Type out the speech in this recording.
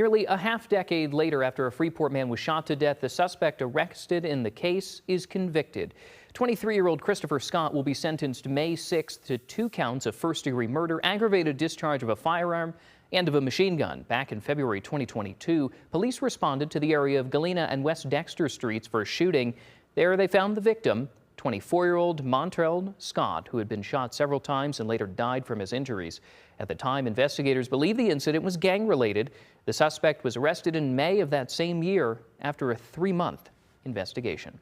Nearly a half-decade later, after a Freeport man was shot to death, the suspect arrested in the case is convicted. 23-year-old Montrell Scott will be sentenced May 6th to 2 counts of first-degree murder, aggravated discharge of a firearm, and of a machine gun. Back in February 2022, police responded to the area of Galena and West Dexter Streets for a shooting. There they found the victim, 24-year-old Montrell Scott, who had been shot several times and later died from his injuries. At the time, investigators believe the incident was gang-related. The suspect was arrested in May of that same year after a 3-month investigation.